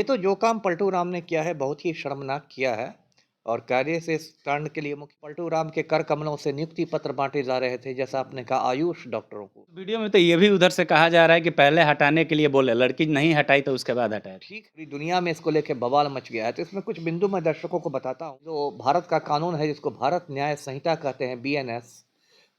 तो जो काम पलटू राम ने किया है बहुत ही शर्मनाक किया है और कार्य से इस कांड के लिए मुख्य पलटू राम के कर कमलों से नियुक्ति पत्र बांटे जा रहे थे, जैसा आपने कहा, आयुष डॉक्टरों को। वीडियो में तो ये भी उधर से कहा जा रहा है कि पहले हटाने के लिए बोले, लड़की नहीं हटाई तो उसके बाद हटाए। ठीक, पूरी दुनिया में इसको लेके बवाल मच गया है। तो इसमें कुछ बिंदु मैं दर्शकों को बताता हूँ। जो भारत का कानून है, जिसको भारत न्याय संहिता कहते हैं, बीएनएस,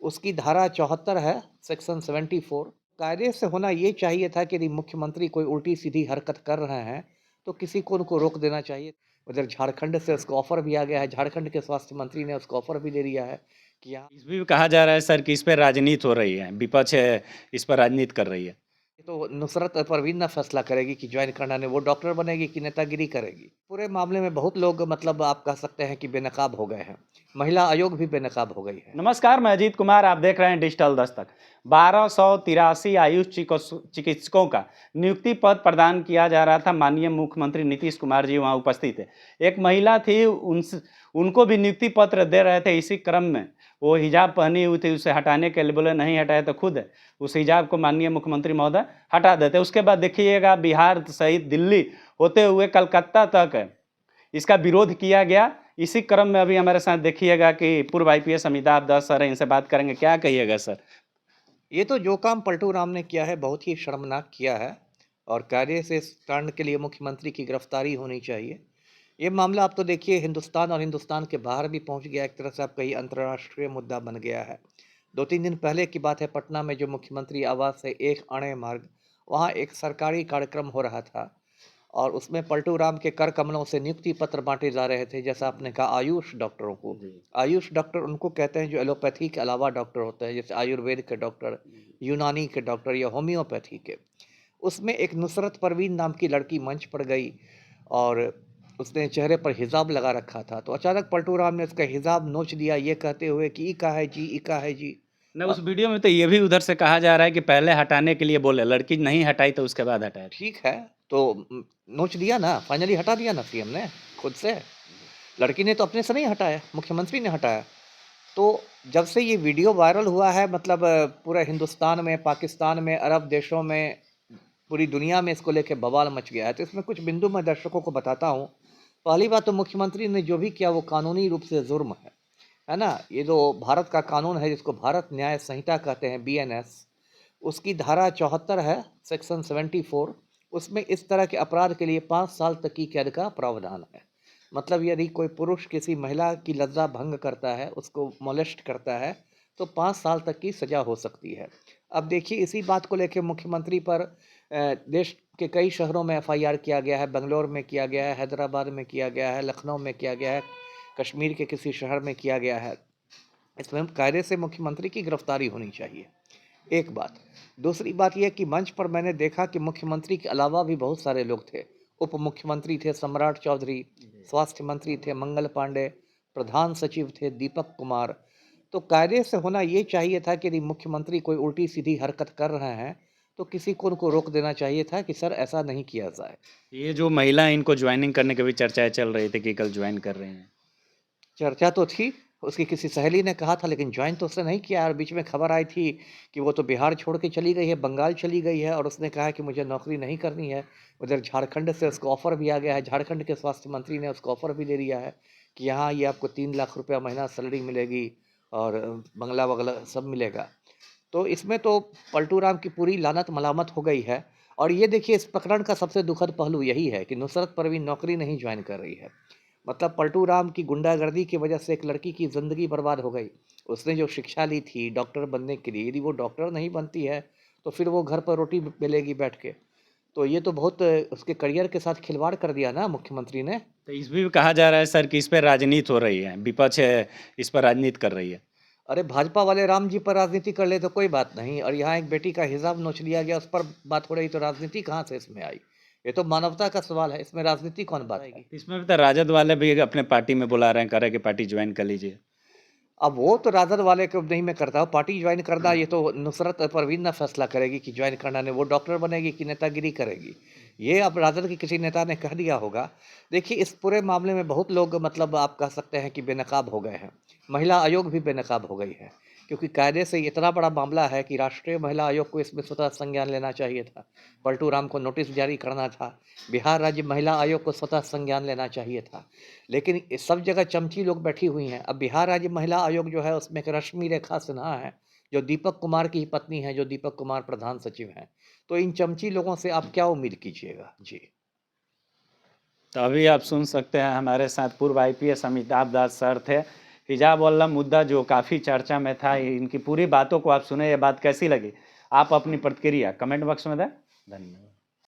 उसकी धारा 74 है, सेक्शन 74। कायदे से होना ये चाहिए था कि यदि मुख्यमंत्री कोई उल्टी सीधी हरकत कर रहे हैं तो किसी को उनको रोक देना चाहिए। उधर झारखंड से उसको ऑफर भी आ गया है, झारखंड के स्वास्थ्य मंत्री ने उसको ऑफर भी दे दिया है कि यहाँ इस भी कहा जा रहा है सर कि इस पर राजनीति हो रही है, विपक्ष है इस पर राजनीति कर रही है। ये तो नुसरत परवीन ना फैसला करेगी कि ज्वाइन करना ने वो डॉक्टर बनेगी कि नेतागिरी करेगी। पूरे मामले में बहुत लोग, मतलब आप कह सकते हैं कि बेनकाब हो गए हैं। महिला आयोग भी बेनकाब हो गई है। नमस्कार, मैं अजीत कुमार, आप देख रहे हैं डिजिटल दस्तक। 1283 आयुष चिकित्सकों का नियुक्ति पद प्रदान किया जा रहा था। माननीय मुख्यमंत्री नीतीश कुमार जी वहां उपस्थित थे। एक महिला थी, उनको भी नियुक्ति पत्र दे रहे थे। इसी क्रम में वो हिजाब पहनी हुई थी, उसे हटाने के लिए बोले नहीं हटाए तो खुद उस हिजाब को माननीय मुख्यमंत्री महोदय हटा देते। उसके बाद देखिएगा, बिहार सहित दिल्ली होते हुए कलकत्ता तक इसका विरोध किया गया। इसी क्रम में अभी हमारे साथ देखिएगा कि पूर्व आईपीएस अमिताभ दास सर हैं, इनसे बात करेंगे। क्या कहिएगा सर? ये तो जो काम पलटू राम ने किया है बहुत ही शर्मनाक किया है और कार्य से इस कांड के लिए मुख्यमंत्री की गिरफ्तारी होनी चाहिए। ये मामला आप तो देखिए हिंदुस्तान और हिंदुस्तान के बाहर भी पहुंच गया, एक तरह से आप कहीं अंतर्राष्ट्रीय मुद्दा बन गया है। 2-3 दिन पहले की बात है, पटना में जो मुख्यमंत्री आवास है एक अणे मार्ग, वहाँ एक सरकारी कार्यक्रम हो रहा था और उसमें पलटू राम के कर कमलों से नियुक्ति पत्र बांटे जा रहे थे, जैसा आपने कहा, आयुष डॉक्टरों को। आयुष डॉक्टर उनको कहते हैं जो एलोपैथी के अलावा डॉक्टर होते हैं, जैसे आयुर्वेद के डॉक्टर, यूनानी के डॉक्टर या होम्योपैथी के। उसमें एक नुसरत परवीन नाम की लड़की मंच पर गई और उसने चेहरे पर हिजाब लगा रखा था, तो अचानक पलटू राम ने उसका हिजाब नोच दिया, ये कहते हुए कि इका है जी, इका है जी। न, उस वीडियो में तो ये भी उधर से कहा जा रहा है कि पहले हटाने के लिए बोले, लड़की नहीं हटाई तो उसके बाद हटाए। ठीक है, तो नोच दिया ना, फाइनली हटा दिया ना सीएम ने खुद से। लड़की ने तो अपने से नहीं हटाया, मुख्यमंत्री ने हटाया। तो जब से ये वीडियो वायरल हुआ है, मतलब पूरे हिंदुस्तान में, पाकिस्तान में, अरब देशों में, पूरी दुनिया में इसको लेके बवाल मच गया है। तो इसमें कुछ बिंदु मैं दर्शकों को बताता हूँ। पहली बात तो मुख्यमंत्री ने जो भी किया वो कानूनी रूप से जुर्म है ना। ये जो भारत का कानून है, जिसको भारत न्याय संहिता कहते हैं, बीएनएस, उसकी धारा 74 है, सेक्शन 74। उसमें इस तरह के अपराध के लिए 5 साल तक की कैद का प्रावधान है। मतलब यदि कोई पुरुष किसी महिला की लज्जा भंग करता है, उसको मोलेस्ट करता है, तो 5 साल तक की सज़ा हो सकती है। अब देखिए, इसी बात को लेकर मुख्यमंत्री पर देश के कई शहरों में एफआईआर किया गया है। बेंगलोर में किया गया है, हैदराबाद में किया गया है, लखनऊ में किया गया है, कश्मीर के किसी शहर में किया गया है। इसमें कायदे से मुख्यमंत्री की गिरफ्तारी होनी चाहिए, एक बात। दूसरी बात यह कि मंच पर मैंने देखा कि मुख्यमंत्री के अलावा भी बहुत सारे लोग थे। उप मुख्यमंत्री थे सम्राट चौधरी, स्वास्थ्य मंत्री थे मंगल पांडे, प्रधान सचिव थे दीपक कुमार। तो कायदे से होना ये चाहिए था कि यदि मुख्यमंत्री कोई उल्टी सीधी हरकत कर रहे हैं तो किसी को उनको रोक देना चाहिए था कि सर ऐसा नहीं किया जाए। ये जो महिला है, इनको ज्वाइनिंग करने की भी चर्चाएं चल रही थी कि कल ज्वाइन कर रहे हैं। चर्चा तो थी, उसकी किसी सहेली ने कहा था, लेकिन ज्वाइन तो उसने नहीं किया। और बीच में खबर आई थी कि वो तो बिहार छोड़ के चली गई है, बंगाल चली गई है और उसने कहा है कि मुझे नौकरी नहीं करनी है। उधर झारखंड से उसको ऑफ़र भी आ गया है, झारखंड के स्वास्थ्य मंत्री ने उसको ऑफ़र भी दे दिया है कि यहाँ ये आपको 3 लाख रुपया महीना सैलरी मिलेगी और बंगला वगला सब मिलेगा। तो इसमें तो पलटू राम की पूरी लानत मलामत हो गई है। और ये देखिए, इस प्रकरण का सबसे दुखद पहलू यही है कि नुसरत परवीन नौकरी नहीं ज्वाइन कर रही है। मतलब पलटू राम की गुंडागर्दी की वजह से एक लड़की की ज़िंदगी बर्बाद हो गई। उसने जो शिक्षा ली थी डॉक्टर बनने के लिए, यदि वो डॉक्टर नहीं बनती है तो फिर वो घर पर रोटी बेलेगी बैठ के। तो ये तो बहुत उसके करियर के साथ खिलवाड़ कर दिया ना मुख्यमंत्री ने। तो इस भी कहा जा रहा है सर कि इस पर राजनीति हो रही है, विपक्ष है इस पर राजनीति कर रही है। अरे भाजपा वाले राम जी पर राजनीति कर ले तो कोई बात नहीं, और यहाँ एक बेटी का हिजाब नोच लिया गया, उस पर बात हो रही, तो राजनीति कहाँ से इसमें आई? ये तो मानवता का सवाल है, इसमें राजनीति कौन बात आएगी? इसमें भी तो राजद वाले भी अपने पार्टी में बुला रहे हैं, कह रहे हैं कि पार्टी ज्वाइन कर लीजिए। अब वो तो राजद वाले को नहीं मैं करता हूँ, पार्टी ज्वाइन करना ये तो नुसरत परवीन ना फैसला करेगी कि ज्वाइन करना ने वो डॉक्टर बनेगी कि नेतागिरी करेगी। ये अब राजद के किसी नेता ने कह दिया होगा। देखिए, इस पूरे मामले में बहुत लोग, मतलब आप कह सकते हैं कि बेनकाब हो गए हैं। महिला आयोग भी बेनकाब हो गई है क्योंकि कायदे से इतना बड़ा मामला है कि राष्ट्रीय महिला आयोग को इसमें स्वतः संज्ञान लेना चाहिए था, पलटू राम को नोटिस जारी करना था, बिहार राज्य महिला आयोग को स्वतः संज्ञान लेना चाहिए था, लेकिन इस सब जगह चमची लोग बैठी हुई हैं। अब बिहार राज्य महिला आयोग जो है उसमें एक रश्मि रेखा सिन्हा है जो दीपक कुमार की ही पत्नी है, जो दीपक कुमार प्रधान सचिव हैं। तो इन चमची लोगों से आप क्या उम्मीद कीजिएगा जी। तो अभी आप सुन सकते हैं हमारे साथ पूर्व IPS अमिताभ दास सर थे। हिजाब वाला मुद्दा जो काफ़ी चर्चा में था, इनकी पूरी बातों को आप सुने, ये बात कैसी लगी? आप अपनी प्रतिक्रिया कमेंट बॉक्स में दें। धन्यवाद।